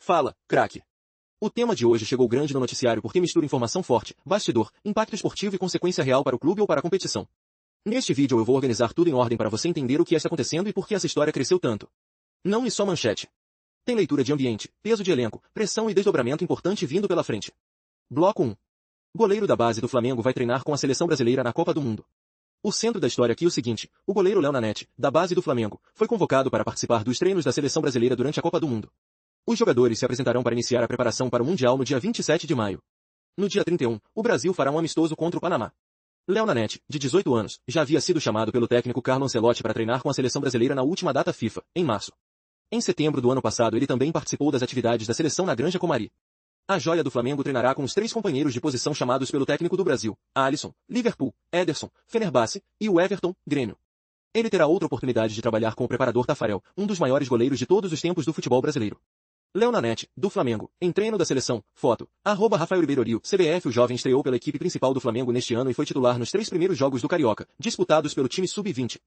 Fala, craque. O tema de hoje chegou grande no noticiário porque mistura informação forte, bastidor, impacto esportivo e consequência real para o clube ou para a competição. Neste vídeo eu vou organizar tudo em ordem para você entender o que está acontecendo e por que essa história cresceu tanto. Não e só manchete. Tem leitura de ambiente, peso de elenco, pressão e desdobramento importante vindo pela frente. Bloco 1. Goleiro da base do Flamengo vai treinar com a seleção brasileira na Copa do Mundo. O centro da história aqui é o seguinte: o goleiro Léo Nanete, da base do Flamengo, foi convocado para participar dos treinos da seleção brasileira durante a Copa do Mundo. Os jogadores se apresentarão para iniciar a preparação para o Mundial no dia 27 de maio. No dia 31, o Brasil fará um amistoso contra o Panamá. Léo Nanete, de 18 anos, já havia sido chamado pelo técnico Carlo Ancelotti para treinar com a seleção brasileira na última data FIFA, em março. Em setembro do ano passado ele também participou das atividades da seleção na Granja Comari. A joia do Flamengo treinará com os 3 companheiros de posição chamados pelo técnico do Brasil, Alisson, Liverpool, Ederson, Fenerbahçe e o Everton, Grêmio. Ele terá outra oportunidade de trabalhar com o preparador Tafarel, um dos maiores goleiros de todos os tempos do futebol brasileiro. Léo Nanete, do Flamengo, em treino da seleção, foto, @RafaelRibeirorio, CBF. O jovem estreou pela equipe principal do Flamengo neste ano e foi titular nos 3 primeiros jogos do Carioca, disputados pelo time Sub-20.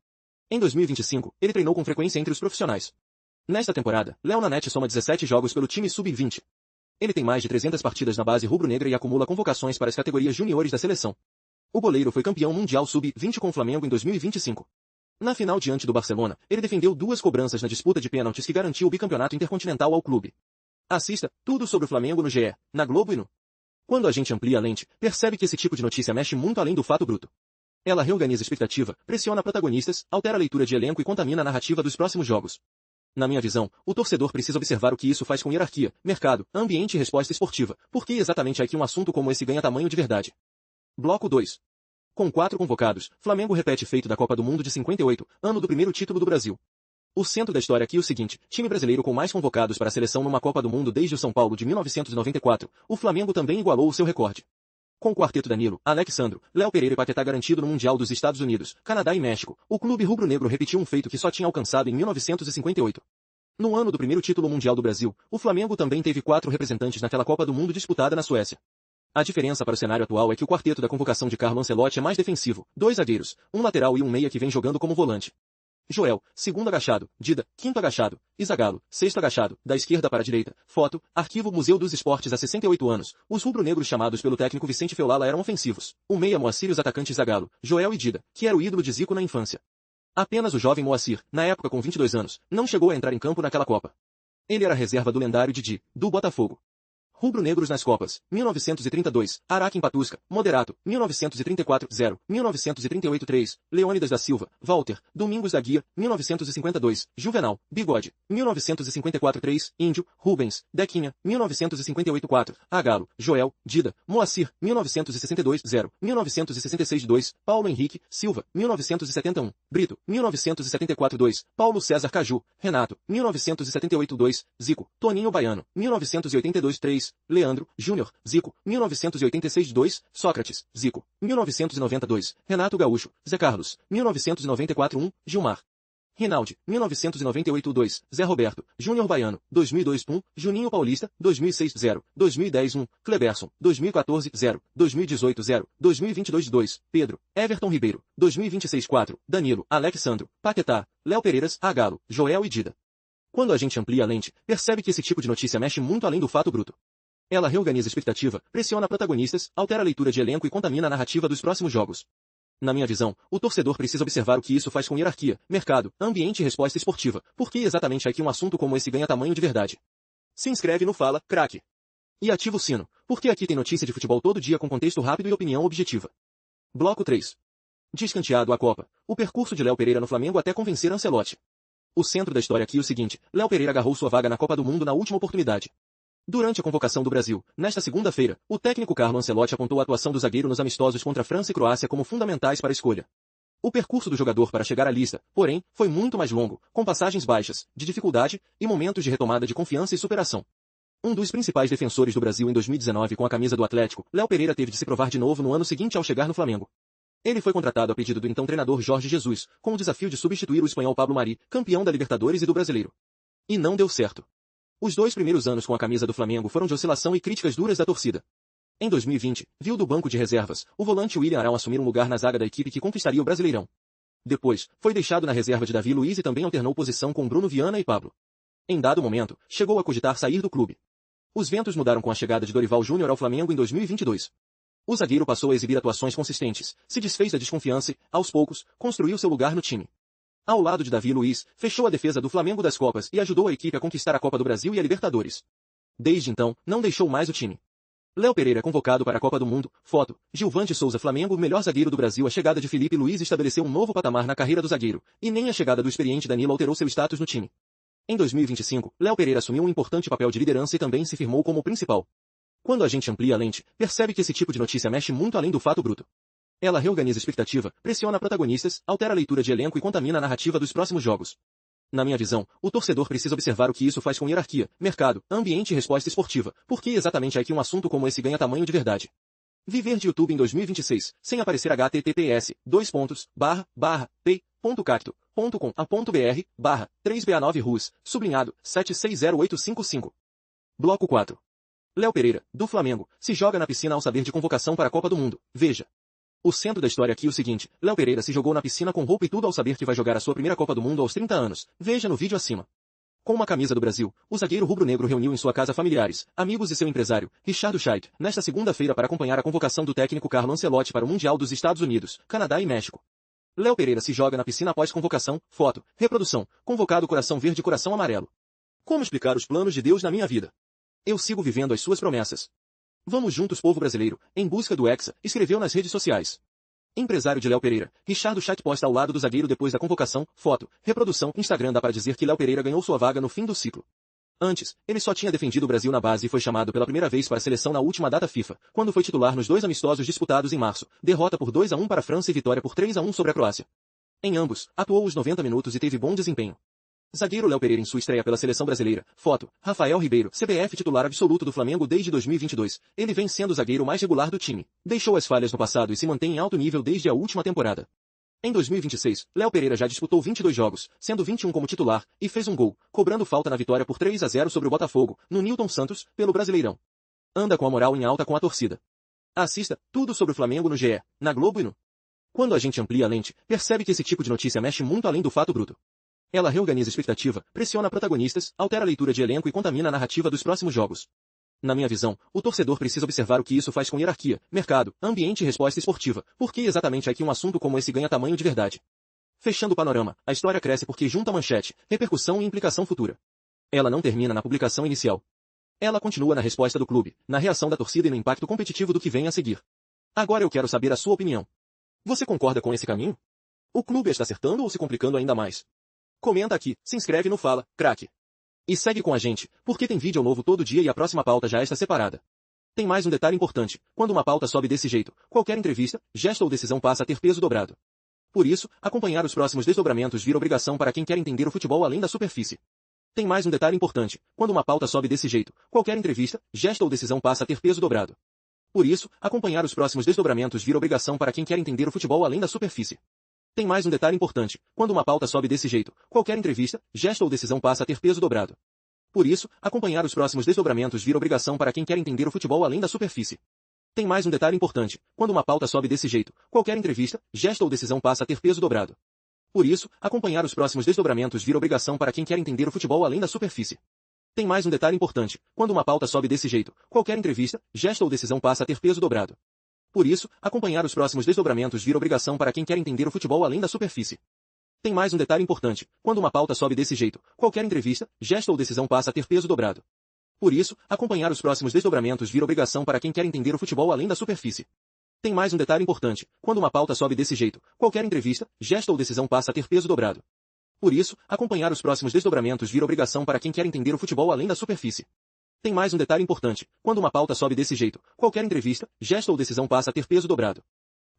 Em 2025, ele treinou com frequência entre os profissionais. Nesta temporada, Léo Nanete soma 17 jogos pelo time Sub-20. Ele tem mais de 300 partidas na base rubro-negra e acumula convocações para as categorias juniores da seleção. O goleiro foi campeão mundial Sub-20 com o Flamengo em 2025. Na final diante do Barcelona, ele defendeu 2 cobranças na disputa de pênaltis que garantiu o bicampeonato intercontinental ao clube. Assista tudo sobre o Flamengo no GE, na Globo e no. Quando a gente amplia a lente, percebe que esse tipo de notícia mexe muito além do fato bruto. Ela reorganiza a expectativa, pressiona protagonistas, altera a leitura de elenco e contamina a narrativa dos próximos jogos. Na minha visão, o torcedor precisa observar o que isso faz com hierarquia, mercado, ambiente e resposta esportiva, porque exatamente aqui um assunto como esse ganha tamanho de verdade. Bloco 2. Com 4 convocados, Flamengo repete feito da Copa do Mundo de 58, ano do primeiro título do Brasil. O centro da história aqui é o seguinte: time brasileiro com mais convocados para a seleção numa Copa do Mundo desde o São Paulo de 1994, o Flamengo também igualou o seu recorde. Com o quarteto Danilo, Alexandro, Léo Pereira e Paquetá garantido no Mundial dos Estados Unidos, Canadá e México, o clube rubro-negro repetiu um feito que só tinha alcançado em 1958. No ano do primeiro título mundial do Brasil, o Flamengo também teve 4 representantes naquela Copa do Mundo disputada na Suécia. A diferença para o cenário atual é que o quarteto da convocação de Carlo Ancelotti é mais defensivo, 2 zagueiros, um lateral e um meia que vem jogando como volante. Joel, segundo agachado, Dida, quinto agachado, e Zagallo, sexto agachado, da esquerda para a direita, foto, arquivo Museu dos Esportes há 68 anos, os rubro-negros chamados pelo técnico Vicente Feolala eram ofensivos, o meia Moacir e os atacantes Zagallo, Joel e Dida, que era o ídolo de Zico na infância. Apenas o jovem Moacir, na época com 22 anos, não chegou a entrar em campo naquela Copa. Ele era reserva do lendário Didi, do Botafogo. Rubro-negros nas Copas, 1932, Araquém Patusca, Moderato, 1934, 0, 1938, 3, Leônidas da Silva, Walter, Domingos da Guia, 1952, Juvenal, Bigode, 1954, 3, Índio, Rubens, Dequinha, 1958, 4, Agalo, Joel, Dida, Moacir, 1962, 0, 1966, 2, Paulo Henrique, Silva, 1971, Brito, 1974, 2, Paulo César Caju, Renato, 1978, 2, Zico, Toninho Baiano, 1982, 3, Leandro, Júnior, Zico, 1986-2, Sócrates, Zico, 1992, Renato Gaúcho, Zé Carlos, 1994-1, Gilmar. Rinaldi, 1998-2, Zé Roberto, Júnior Baiano, 2002-1, Juninho Paulista, 2006-0, 2010-1, Kleberson, 2014-0, 2018-0, 2022-2, Pedro, Everton Ribeiro, 2026-4, Danilo, Alexandro, Paquetá, Léo Pereiras, Agalo, Joel e Dida. Quando a gente amplia a lente, percebe que esse tipo de notícia mexe muito além do fato bruto. Ela reorganiza a expectativa, pressiona protagonistas, altera a leitura de elenco e contamina a narrativa dos próximos jogos. Na minha visão, o torcedor precisa observar o que isso faz com hierarquia, mercado, ambiente e resposta esportiva, porque exatamente aqui um assunto como esse ganha tamanho de verdade. Se inscreve no Fala, craque. E ativa o sino, porque aqui tem notícia de futebol todo dia com contexto rápido e opinião objetiva. Bloco 3. Descanteado a Copa. O percurso de Léo Pereira no Flamengo até convencer Ancelotti. O centro da história aqui é o seguinte: Léo Pereira agarrou sua vaga na Copa do Mundo na última oportunidade. Durante a convocação do Brasil, nesta segunda-feira, o técnico Carlo Ancelotti apontou a atuação do zagueiro nos amistosos contra França e Croácia como fundamentais para a escolha. O percurso do jogador para chegar à lista, porém, foi muito mais longo, com passagens baixas, de dificuldade, e momentos de retomada de confiança e superação. Um dos principais defensores do Brasil em 2019 com a camisa do Atlético, Léo Pereira teve de se provar de novo no ano seguinte ao chegar no Flamengo. Ele foi contratado a pedido do então treinador Jorge Jesus, com o desafio de substituir o espanhol Pablo Mari, campeão da Libertadores e do Brasileiro. E não deu certo. Os 2 primeiros anos com a camisa do Flamengo foram de oscilação e críticas duras da torcida. Em 2020, viu do banco de reservas, o volante William Arão assumir um lugar na zaga da equipe que conquistaria o Brasileirão. Depois, foi deixado na reserva de Davi Luiz e também alternou posição com Bruno Viana e Pablo. Em dado momento, chegou a cogitar sair do clube. Os ventos mudaram com a chegada de Dorival Júnior ao Flamengo em 2022. O zagueiro passou a exibir atuações consistentes, se desfez da desconfiança e, aos poucos, construiu seu lugar no time. Ao lado de Davi Luiz, fechou a defesa do Flamengo das Copas e ajudou a equipe a conquistar a Copa do Brasil e a Libertadores. Desde então, não deixou mais o time. Léo Pereira convocado para a Copa do Mundo, foto, Gilvante Souza Flamengo, o melhor zagueiro do Brasil. A chegada de Felipe Luiz estabeleceu um novo patamar na carreira do zagueiro, e nem a chegada do experiente Danilo alterou seu status no time. Em 2025, Léo Pereira assumiu um importante papel de liderança e também se firmou como o principal. Quando a gente amplia a lente, percebe que esse tipo de notícia mexe muito além do fato bruto. Ela reorganiza a expectativa, pressiona protagonistas, altera a leitura de elenco e contamina a narrativa dos próximos jogos. Na minha visão, o torcedor precisa observar o que isso faz com hierarquia, mercado, ambiente e resposta esportiva, porque exatamente é que um assunto como esse ganha tamanho de verdade. Viver de YouTube em 2026, sem aparecer https://pay.cacto.com.br/3ba9rus, sublinhado, 760855. Bloco 4. Léo Pereira, do Flamengo, se joga na piscina ao saber de convocação para a Copa do Mundo. Veja. O centro da história aqui é o seguinte: Léo Pereira se jogou na piscina com roupa e tudo ao saber que vai jogar a sua primeira Copa do Mundo aos 30 anos. Veja no vídeo acima. Com uma camisa do Brasil, o zagueiro rubro-negro reuniu em sua casa familiares, amigos e seu empresário, Richardo Scheidt, nesta segunda-feira para acompanhar a convocação do técnico Carlo Ancelotti para o Mundial dos Estados Unidos, Canadá e México. Léo Pereira se joga na piscina após convocação, foto, reprodução, convocado coração verde coração amarelo. Como explicar os planos de Deus na minha vida? Eu sigo vivendo as suas promessas. Vamos juntos, povo brasileiro, em busca do Hexa, escreveu nas redes sociais. Empresário de Léo Pereira, Richardo Scheidt posta ao lado do zagueiro depois da convocação, foto, reprodução, Instagram. Dá para dizer que Léo Pereira ganhou sua vaga no fim do ciclo. Antes, ele só tinha defendido o Brasil na base e foi chamado pela primeira vez para a seleção na última data FIFA, quando foi titular nos 2 amistosos disputados em março, derrota por 2-1 para a França e vitória por 3-1 sobre a Croácia. Em ambos, atuou os 90 minutos e teve bom desempenho. Zagueiro Léo Pereira em sua estreia pela seleção brasileira, foto, Rafael Ribeiro, CBF titular absoluto do Flamengo desde 2022, ele vem sendo o zagueiro mais regular do time, deixou as falhas no passado e se mantém em alto nível desde a última temporada. Em 2026, Léo Pereira já disputou 22 jogos, sendo 21 como titular, e fez um gol, cobrando falta na vitória por 3-0 sobre o Botafogo, no Newton Santos, pelo Brasileirão. Anda com a moral em alta com a torcida. Assista tudo sobre o Flamengo no GE, na Globo e no. Quando a gente amplia a lente, percebe que esse tipo de notícia mexe muito além do fato bruto. Ela reorganiza a expectativa, pressiona protagonistas, altera a leitura de elenco e contamina a narrativa dos próximos jogos. Na minha visão, o torcedor precisa observar o que isso faz com hierarquia, mercado, ambiente e resposta esportiva, porque exatamente é que um assunto como esse ganha tamanho de verdade. Fechando o panorama, a história cresce porque junta manchete, repercussão e implicação futura. Ela não termina na publicação inicial. Ela continua na resposta do clube, na reação da torcida e no impacto competitivo do que vem a seguir. Agora eu quero saber a sua opinião. Você concorda com esse caminho? O clube está acertando ou se complicando ainda mais? Comenta aqui, se inscreve no Fala, craque. E segue com a gente, porque tem vídeo novo todo dia e a próxima pauta já está separada. Tem mais um detalhe importante: quando uma pauta sobe desse jeito, qualquer entrevista, gesto ou decisão passa a ter peso dobrado. Por isso, acompanhar os próximos desdobramentos vira obrigação para quem quer entender o futebol além da superfície. Tem mais um detalhe importante: quando uma pauta sobe desse jeito, qualquer entrevista, gesto ou decisão passa a ter peso dobrado. Por isso, acompanhar os próximos desdobramentos vira obrigação para quem quer entender o futebol além da superfície. Tem mais um detalhe importante: quando uma pauta sobe desse jeito, qualquer entrevista, gesto ou decisão passa a ter peso dobrado. Por isso, acompanhar os próximos desdobramentos vira obrigação para quem quer entender o futebol além da superfície. Tem mais um detalhe importante: quando uma pauta sobe desse jeito, qualquer entrevista, gesto ou decisão passa a ter peso dobrado. Por isso, acompanhar os próximos desdobramentos vira obrigação para quem quer entender o futebol além da superfície. Tem mais um detalhe importante: quando uma pauta sobe desse jeito, qualquer entrevista, gesto ou decisão passa a ter peso dobrado. Por isso, acompanhar os próximos desdobramentos vira obrigação para quem quer entender o futebol além da superfície. Tem mais um detalhe importante: quando uma pauta sobe desse jeito, qualquer entrevista, gesto ou decisão passa a ter peso dobrado. Por isso, acompanhar os próximos desdobramentos vira obrigação para quem quer entender o futebol além da superfície. Tem mais um detalhe importante: quando uma pauta sobe desse jeito, qualquer entrevista, gesto ou decisão passa a ter peso dobrado. Por isso, acompanhar os próximos desdobramentos vira obrigação para quem quer entender o futebol além da superfície. Tem mais um detalhe importante: quando uma pauta sobe desse jeito, qualquer entrevista, gesto ou decisão passa a ter peso dobrado.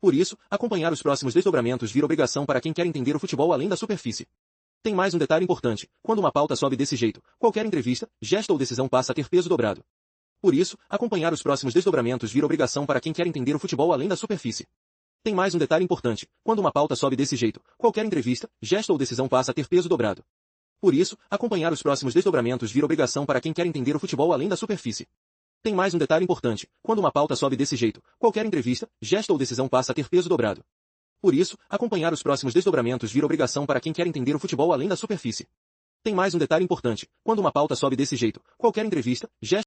Por isso, acompanhar os próximos desdobramentos vira obrigação para quem quer entender o futebol além da superfície. Tem mais um detalhe importante: quando uma pauta sobe desse jeito, qualquer entrevista, gesto ou decisão passa a ter peso dobrado. Por isso, acompanhar os próximos desdobramentos vira obrigação para quem quer entender o futebol além da superfície. Tem mais um detalhe importante: quando uma pauta sobe desse jeito, qualquer entrevista, gesto ou decisão passa a ter peso dobrado. Por isso, acompanhar os próximos desdobramentos vira obrigação para quem quer entender o futebol além da superfície. Tem mais um detalhe importante: quando uma pauta sobe desse jeito, qualquer entrevista, gesto ou decisão passa a ter peso dobrado. Por isso, acompanhar os próximos desdobramentos vira obrigação para quem quer entender o futebol além da superfície. Tem mais um detalhe importante: quando uma pauta sobe desse jeito, qualquer entrevista, gesto